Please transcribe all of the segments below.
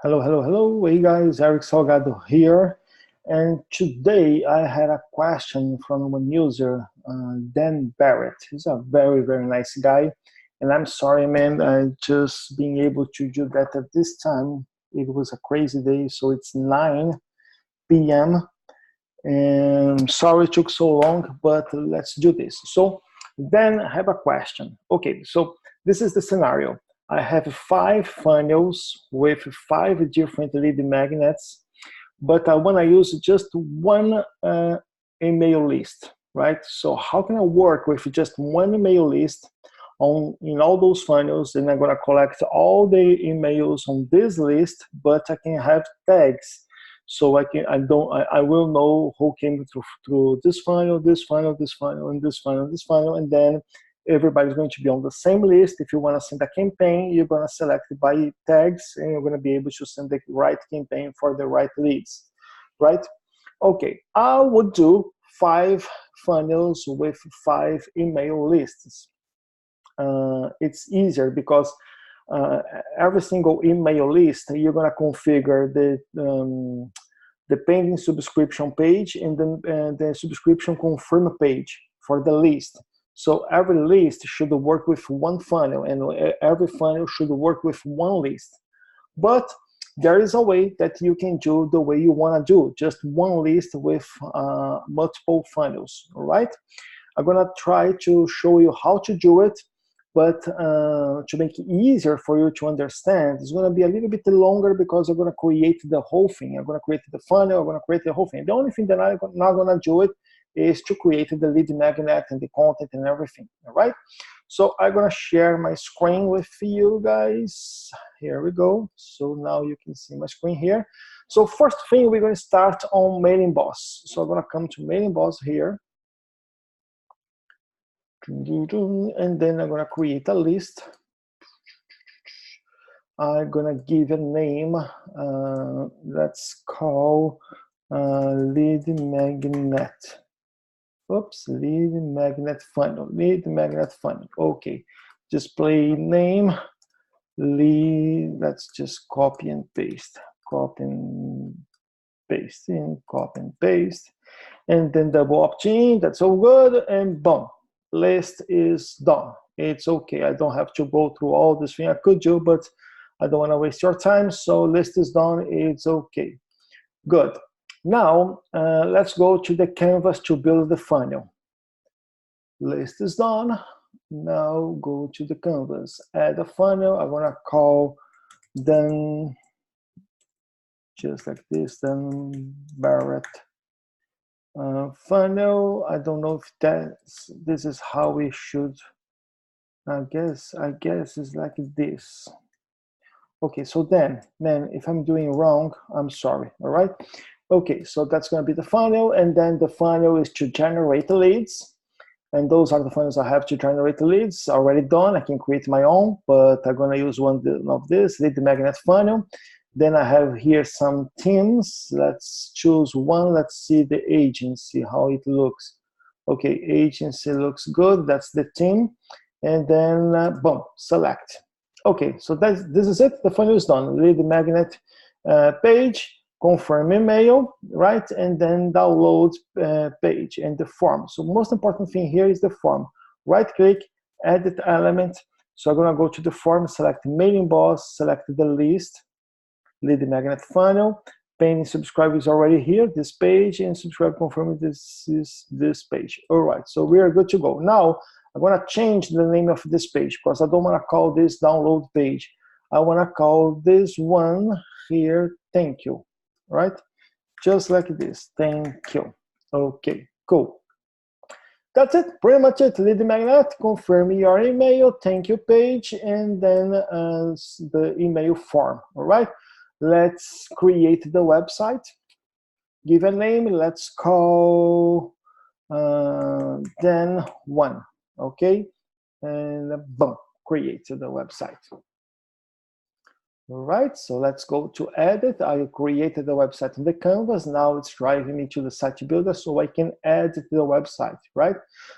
Hello, hello, hello. Hey guys, Eric Salgado here. And today I had a question from one user, Dan Barrett. He's a very, very nice guy. And I'm sorry, man, I just being able to do that at this time. It was a crazy day, so it's 9 p.m. And sorry it took so long, but let's do this. So then I have a question. Okay, so this is the scenario. I have 5 funnels with 5 different lead magnets, but I want to use just one email list, right? So how can I work with just one email list in all those funnels? And I'm going to collect all the emails on this list, but I can have tags so I will know who came through this funnel, this funnel, this funnel, and this funnel, this funnel, and then everybody's going to be on the same list. If you want to send a campaign, you're going to select by tags, and you're going to be able to send the right campaign for the right leads, right? Okay, I would do 5 funnels with 5 email lists. It's easier because every single email list, you're going to configure the pending subscription page and then the subscription confirm page for the list. So every list should work with one funnel, and every funnel should work with one list. But there is a way that you can do the way you want to do, just one list with multiple funnels, all right? I'm going to try to show you how to do it, but to make it easier for you to understand, it's going to be a little bit longer because I'm going to create the whole thing. I'm going to create the funnel, I'm going to create the whole thing. The only thing that I'm not going to do it is to create the lead magnet and the content and everything, all right? So I'm going to share my screen with you guys. Here we go. So now you can see my screen here. So first thing, we're going to start on Mailingboss. So I'm going to come to Mailingboss here. And then I'm going to create a list. I'm going to give a name. Let's call lead magnet. Oops, lead magnet funnel. Lead magnet funnel. Okay. Display name. Lead. Let's just copy and paste. Copy and paste in. Copy and paste. And then double opt-in. That's all good. And boom. List is done. It's okay. I don't have to go through all this thing. I could do, but I don't want to waste your time. So list is done. It's okay. Good. Now let's go to the canvas to build the funnel. List is done. Now go to the canvas. Add a funnel. I'm gonna call then just like this. Then Barrett. Funnel. I don't know if this is how we should. I guess it's like this. Okay, so then, man, if I'm doing wrong, I'm sorry. All right. Okay, so that's going to be the funnel, and then the funnel is to generate leads, and those are the funnels I have to generate leads. Already done. I can create my own, but I'm going to use one of this lead magnet funnel. Then I have here some themes. Let's choose one. Let's see the agency, how it looks. Okay, agency looks good. That's the theme. And then, boom, select. Okay, so this is it. The funnel is done. Lead magnet page, confirm email, right? And then download page and the form. So most important thing here is the form. Right click, edit element. So I'm going to go to the form, select Mailingboss, select the list. Lead magnet funnel, pending subscribe is already here, this page, and subscribe confirm this is this page. All right, so we are good to go. Now, I'm going to change the name of this page because I don't want to call this download page. I want to call this one here, thank you, right? Just like this, thank you. Okay, cool. That's it, pretty much it. Lead magnet, confirm your email, thank you page, and then the email form, all right? Let's create the website. Give a name. Let's call then one. Okay, and boom, create the website. All right, so let's go to edit. I created the website in the canvas. Now it's driving me to the site builder so I can add the website, right?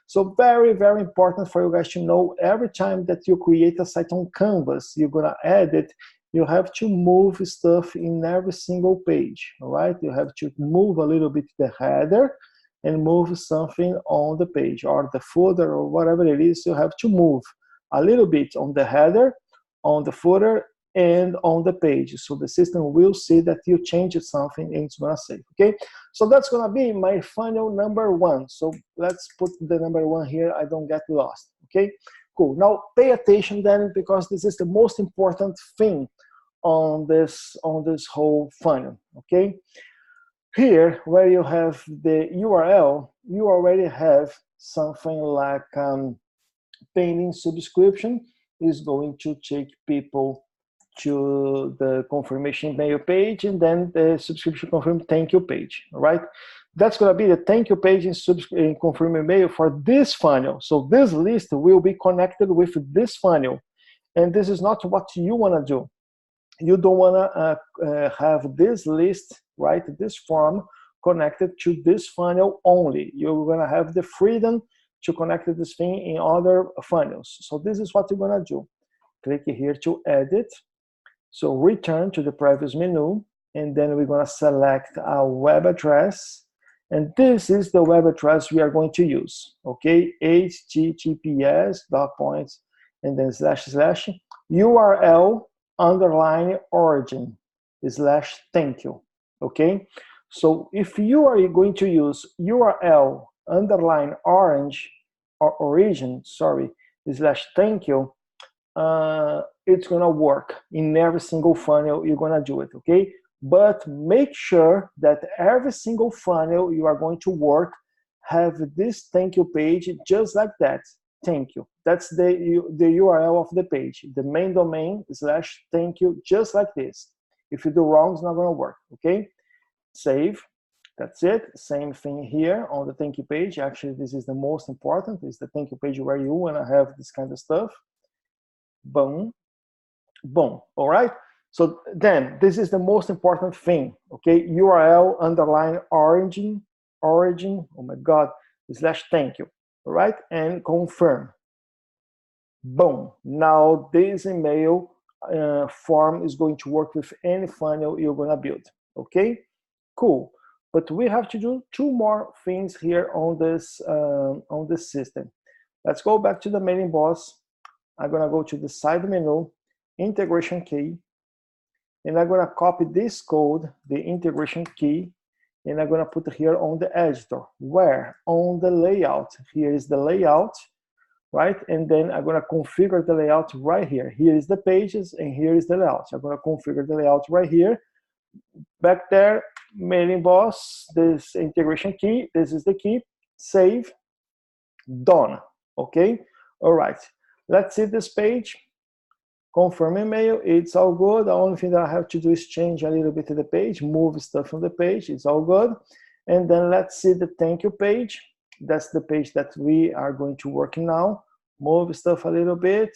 So very, very important for you guys to know every time that you create a site on Canvas, you're gonna add it, you have to move stuff in every single page, all right? You have to move a little bit the header and move something on the page, or the footer, or whatever it is. You have to move a little bit on the header, on the footer, and on the page, so the system will see that you changed something and it's gonna save. Okay, so that's gonna be my funnel number one. So let's put the number one here, I don't get lost. Okay, cool. Now pay attention then, because this is the most important thing on this whole funnel. Okay, here where you have the URL, you already have something like paying subscription is going to take people to the confirmation mail page, and then the subscription confirm thank you page. All right, that's going to be the thank you page in confirm mail for this funnel. So this list will be connected with this funnel, and this is not what you want to do. You don't want to have this list, right, this form connected to this funnel only. You're going to have the freedom to connect this thing in other funnels. So this is what you're going to do. Click here to edit. So return to the previous menu, and then we're going to select our web address, and this is the web address we are going to use. Okay, https :, and then / URL _ origin / thank you. Okay, so if you are going to use URL _ origin, sorry, / thank you, it's gonna work in every single funnel you're gonna do it. Okay, but make sure that every single funnel you are going to work have this thank you page just like that. Thank you, that's the URL of the page, the main domain / thank you, just like this. If you do wrong, it's not gonna work. Okay, save. That's it. Same thing here on the thank you page. Actually, this is the most important, is the thank you page where you want to have this kind of stuff. Boom, boom. All right, so then this is the most important thing. Okay, URL _ origin, oh my god, / thank you. All right, and confirm. Boom. Now this email form is going to work with any funnel you're going to build. Okay, cool. But we have to do two more things here on this system. Let's go back to the Mailingboss. I'm gonna go to the side menu, integration key, and I'm gonna copy this code, the integration key, and I'm gonna put it here on the editor. Where? On the layout. Here is the layout, right? And then I'm gonna configure the layout right here. Here is the pages, and here is the layout. I'm gonna configure the layout right here. Back there, Mailingboss, this integration key, this is the key, save, done. Okay, all right. Let's see this page. Confirm email, it's all good. The only thing that I have to do is change a little bit of the page, move stuff on the page, it's all good. And then let's see the thank you page. That's the page that we are going to work now. Move stuff a little bit.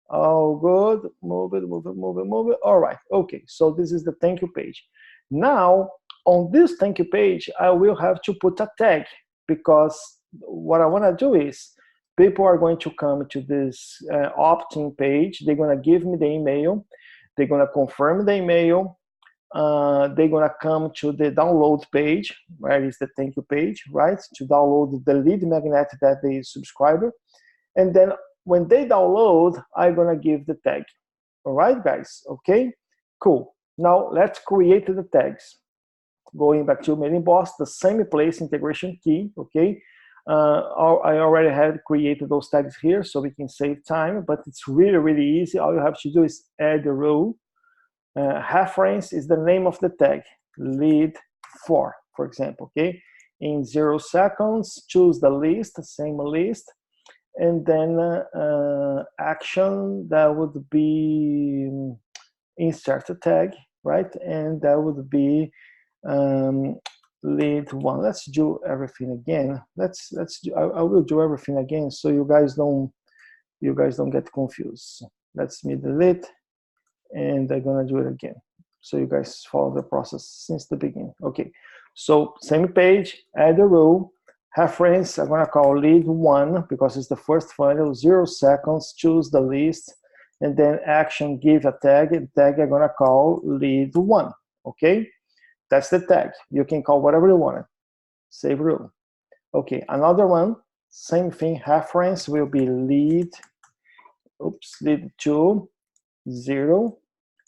All good. Move it, move it, move it, move it. All right. Okay. So this is the thank you page. Now, on this thank you page, I will have to put a tag, because what I want to do is people are going to come to this opt-in page. They're going to give me the email. They're going to confirm the email. They're going to come to the download page, where is the thank you page, right? To download the lead magnet that they subscribe. And then when they download, I'm going to give the tag. All right, guys? Okay, cool. Now let's create the tags. Going back to Mailingboss, the same place, integration key, okay? I already had created those tags here, so we can save time, but it's really, really easy. All you have to do is add a row. Reference is the name of the tag, lead 4, for example, okay? In 0 seconds, choose the list, same list, and then action, that would be insert a tag, right? And that would be lead 1. Let's do everything again. Let's do. I will do everything again, so you guys don't get confused. Let's me delete, and I'm gonna do it again, so you guys follow the process since the beginning. Okay, so same page, add a row, reference. I'm gonna call lead 1 because it's the first funnel. 0 seconds. Choose the list, and then action give a tag, and tag I'm gonna call lead1, okay? That's the tag. You can call whatever you want. Save rule. Okay, another one, same thing, reference will be lead2, 0,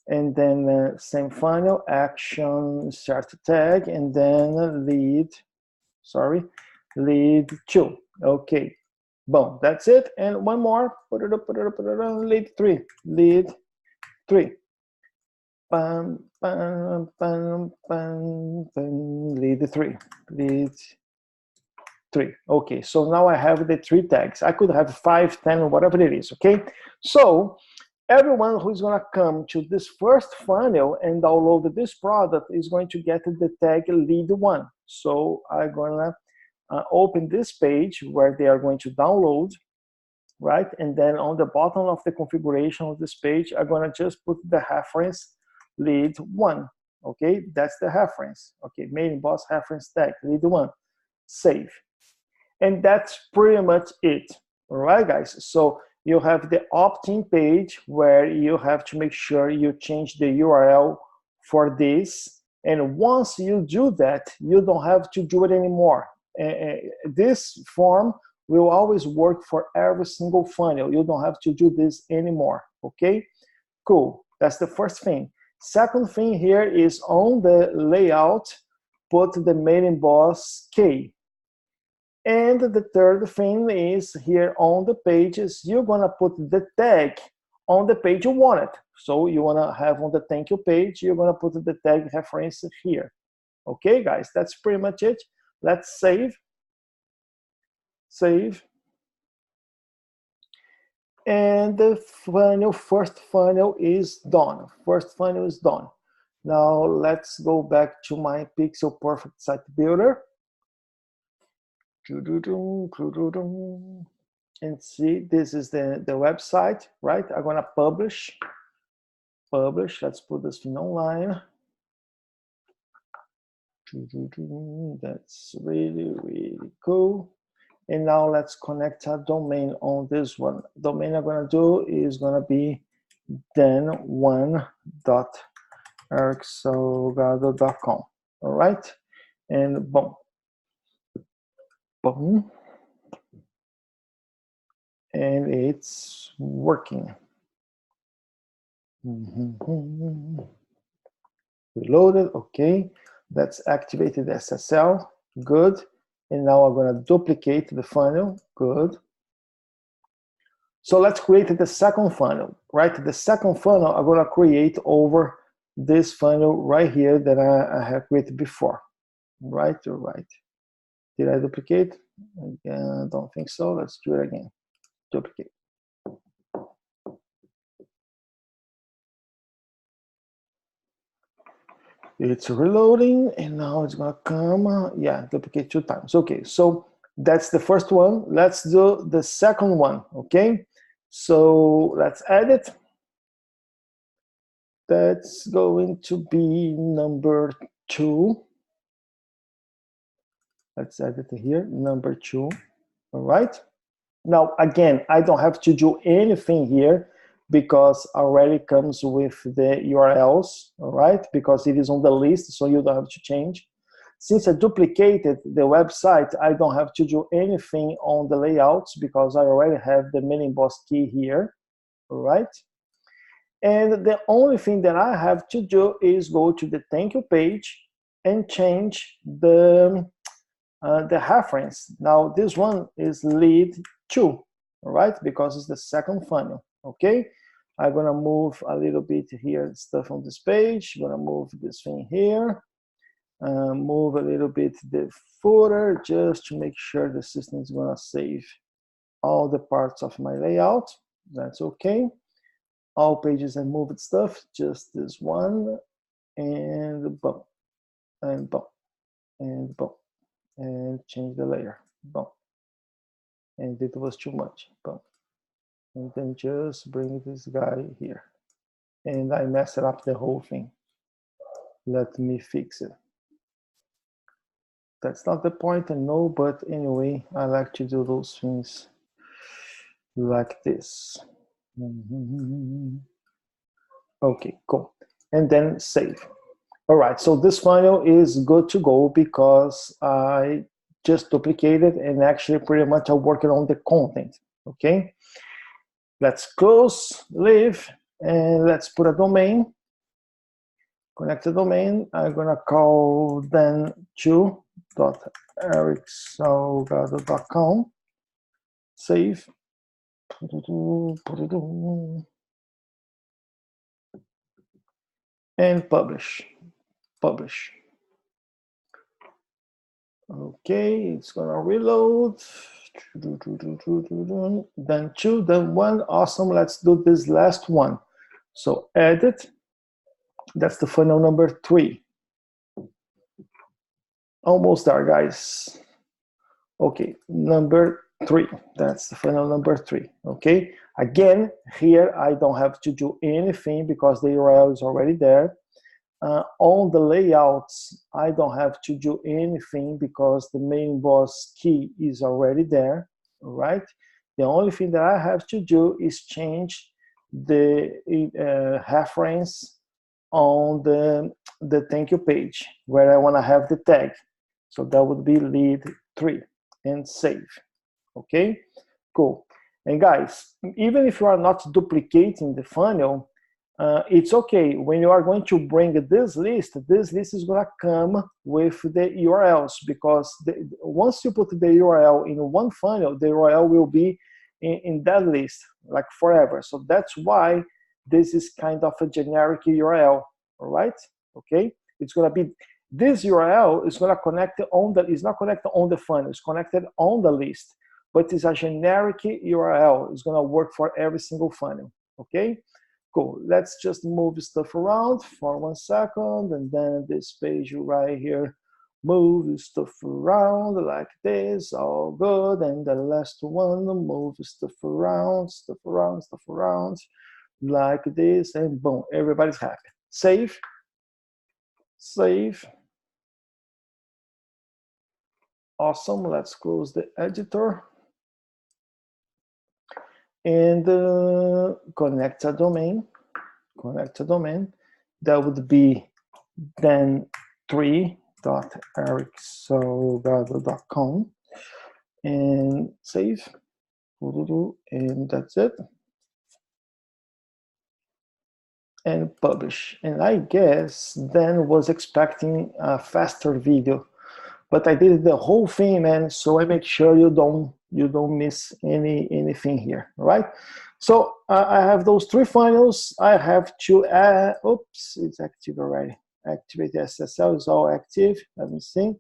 and then same final, action start tag, and then lead2. Okay, boom, that's it. And one more, lead3, lead3. Bam, bam, bam, bam, bam, lead3, lead3. Okay, so now I have the 3 tags. I could have 5, 10, whatever it is, okay? So everyone who's gonna come to this first funnel and download this product is going to get the tag lead1. So I'm gonna open this page where they are going to download, right? And then on the bottom of the configuration of this page, I'm gonna just put the reference lead1, okay? That's the reference, okay? Mailingboss reference tag, lead1, save. And that's pretty much it, all right, guys? So you have the opt-in page where you have to make sure you change the URL for this. And once you do that, you don't have to do it anymore. This form will always work for every single funnel. You don't have to do this anymore, okay? Cool, that's the first thing. Second thing here is on the layout, put the Mailingboss K. And the third thing is here on the pages, you're gonna put the tag on the page you want it. So you wanna have on the thank you page, you're gonna put the tag reference here. Okay, guys, that's pretty much it. Let's save. Save. And the first funnel is done. First funnel is done. Now let's go back to my Pixel Perfect Site Builder. And see, this is the website, right? I'm gonna publish. Let's put this thing online. That's really, really cool. And now let's connect a domain on this one. Domain I'm gonna do is gonna be den1.ericsalgado.com. All right, and boom, boom, and it's working. Reloaded, okay. That's activated SSL, good. And now I'm gonna duplicate the funnel, good. So let's create the second funnel, right? The second funnel I'm gonna create over this funnel right here that I have created before, right? Did I duplicate? I don't think so. Let's do it again. Duplicate. It's reloading, and now it's gonna come. Yeah, duplicate 2 times. Okay, so that's the first one. Let's do the second one, okay? So let's add it. That's going to be number 2. Let's add it here, number 2, all right? Now, again, I don't have to do anything here because already comes with the URLs, all right? Because it is on the list, so you don't have to change. Since I duplicated the website, I don't have to do anything on the layouts because I already have the Mailingboss key here, all right? And the only thing that I have to do is go to the thank you page and change the reference. Now this one is lead 2, all right, because it's the second funnel, okay? I'm gonna move a little bit here, stuff on this page. I'm gonna move this thing here, move a little bit the footer just to make sure the system is gonna save all the parts of my layout. That's okay. All pages and moved stuff, just this one, and boom, and boom, and boom, and change the layer, boom. And it was too much, boom. And then just bring this guy here. And I messed up the whole thing. Let me fix it. That's not the point, I know, but anyway, I like to do those things like this. Okay, cool. And then save. All right, so this funnel is good to go because I just duplicated and actually pretty much I'm working on the content, okay? Let's close, leave, and let's put a domain, connect the domain. I'm gonna call then to.ericsalgado.com, save, and publish. Okay, it's gonna reload. Then two, then one. Awesome. Let's do this last one. So edit. That's the funnel number 3. Almost there, guys. Okay, number 3. That's the funnel number 3. Okay. Again, here I don't have to do anything because the URL is already there. On the layouts, I don't have to do anything because the Mailingboss key is already there, right? The only thing that I have to do is change the reference on the thank you page where I want to have the tag. So that would be lead 3 and save. Okay, cool. And guys, even if you are not duplicating the funnel, it's okay. When you are going to bring this list is going to come with the URLs because once you put the URL in one funnel, the URL will be in that list like forever. So that's why this is kind of a generic URL, all right? Okay, it's going to be, this URL is going to connect on the, it's not connected on the funnel, it's connected on the list, but it's a generic URL. It's going to work for every single funnel, okay? Cool. Let's just move stuff around for 1 second, and then this page right here, move stuff around like this, all good. And the last one, move stuff around, like this, and boom, everybody's happy. Save, save. Awesome. Let's close the editor and connect a domain. That would be then 3.ericsalgado.com and save, and that's it, and publish. And I guess Dan was expecting a faster video, but I did the whole thing, man, so I make sure you don't miss anything here, right? So I have those 3 funnels. I have to add, oops, it's active already. Activate SSL is all active. Let me see.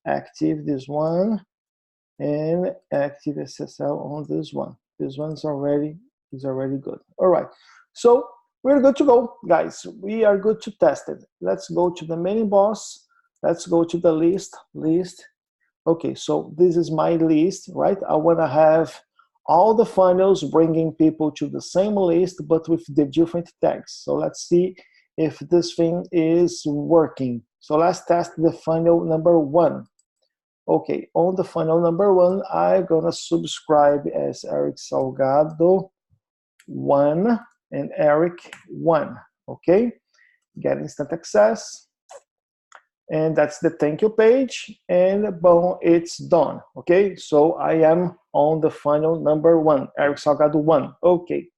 Active this one and active SSL on this one. This one's already good. All right. So we're good to go, guys. We are good to test it. Let's go to the Mailingboss. Let's go to the list. Okay, so this is my list, right? I want to have all the funnels bringing people to the same list, but with the different tags. So let's see if this thing is working. So let's test the funnel number 1. Okay, on the funnel number 1, I'm gonna subscribe as Eric Salgado 1 and Eric 1. Okay, get instant access. And that's the thank you page, and boom, it's done. Okay, so I am on the funnel number 1, Eric Salgado 1. Okay,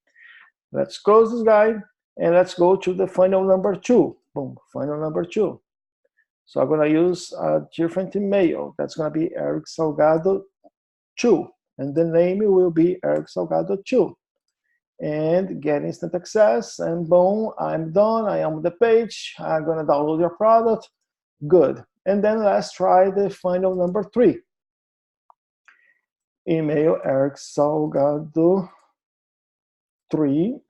let's close this guy and let's go to the funnel number 2. Boom, funnel number 2. So I'm gonna use a different email. That's gonna be Eric Salgado 2, and the name will be Eric Salgado 2. And get instant access, and boom, I'm done. I am on the page. I'm gonna download your product. Good. And then let's try the funnel number 3. Email Eric Salgado 3,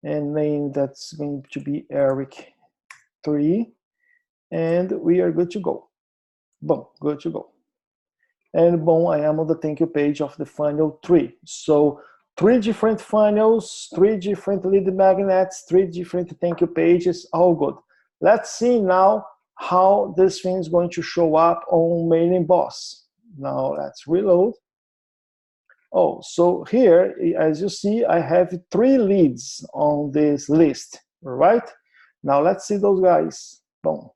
and name that's going to be Eric 3, and we are good to go. Boom, good to go. And boom, I am on the thank you page of the funnel 3. So 3 different funnels, 3 different lead magnets, 3 different thank you pages, all good. Let's see now how this thing is going to show up on Mailingboss. Now let's reload. Oh, so here, as you see, I have 3 leads on this list, all right? Now let's see those guys. Boom.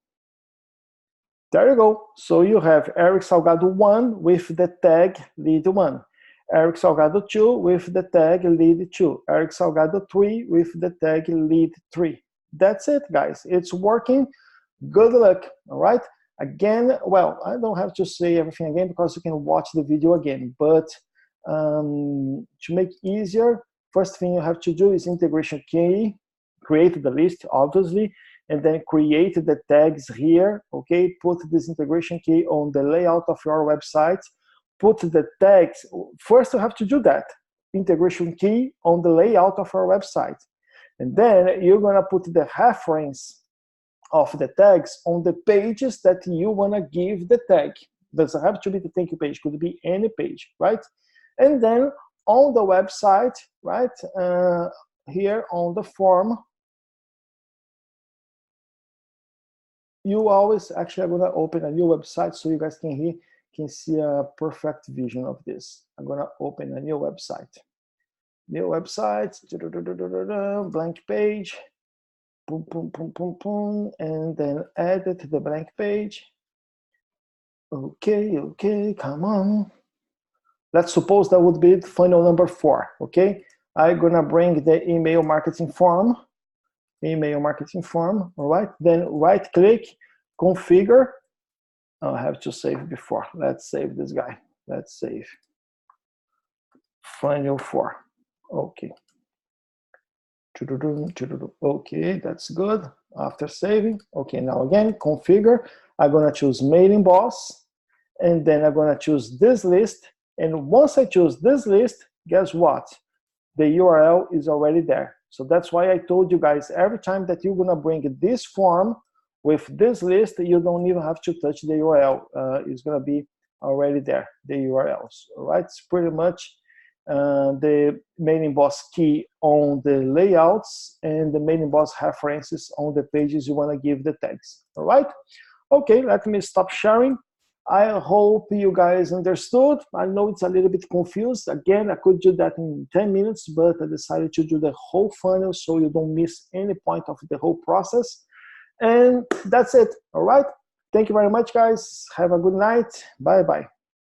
There you go. So you have Eric Salgado 1 with the tag lead 1, Eric Salgado 2 with the tag lead 2, Eric Salgado 3 with the tag lead 3. That's it, guys. It's working. Good luck, all right? Again, well, I don't have to say everything again because you can watch the video again, but to make it easier, first thing you have to do is integration key, create the list, obviously, and then create the tags here, okay? Put this integration key on the layout of your website, put the tags, first you have to do that, integration key on the layout of your website. And then you're gonna put the reference of the tags on the pages that you wanna give the tag. Doesn't have to be the thank you page, could be any page, right? And then on the website, right, here on the form, you always, actually, I'm gonna open a new website so you guys can see a perfect vision of this. I'm gonna open a new website. New website, blank page, boom, boom, boom, boom, boom, and then edit the blank page. Okay, okay, come on. Let's suppose that would be funnel number 4, okay? I'm gonna bring the email marketing form, all right? Then right click, configure. Oh, I have to save before. Let's save this guy. Let's save. Funnel 4, okay. Okay, that's good. After saving, okay, now again, configure. I'm gonna choose Mailingboss, and then I'm gonna choose this list. And once I choose this list, guess what? The URL is already there. So that's why I told you guys, every time that you're gonna bring this form with this list, you don't even have to touch the URL. It's gonna be already there, the URLs, all right? It's pretty much the Mailingboss key on the layouts and the Mailingboss references on the pages you wanna give the tags, all right? Okay, let me stop sharing. I hope you guys understood. I know it's a little bit confused. Again, I could do that in 10 minutes, but I decided to do the whole funnel so you don't miss any point of the whole process. And that's it, all right? Thank you very much, guys. Have a good night. Bye-bye.